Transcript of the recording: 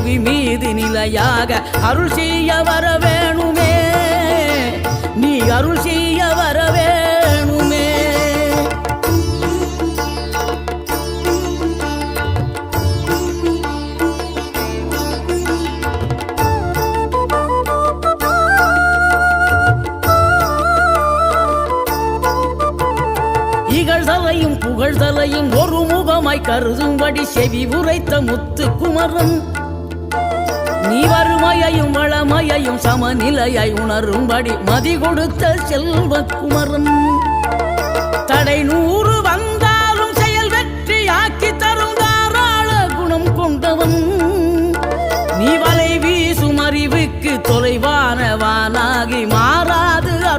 புவி மீது நிலையாக அருள் செய்ய வர வேணுமே, நீ அருள் செய்ய வர வேணுமே. இகழ்தலையும் புகழ்தலையும் ஒரு முகமாய் கருதும்படி செவி உரைத்த முத்து குமரன், நீ வறுமையையும் வளமையையும் சமநிலையை உணரும்படி மதி கொடுத்த செல்வ குமரன். தடை 100 வந்தாலும் செயல் வெற்றி ஆக்கி தரும் தாராள குணம் கொண்டவன், நீ வலை வீசும் அறிவுக்கு தொலைவானவானாகி மாற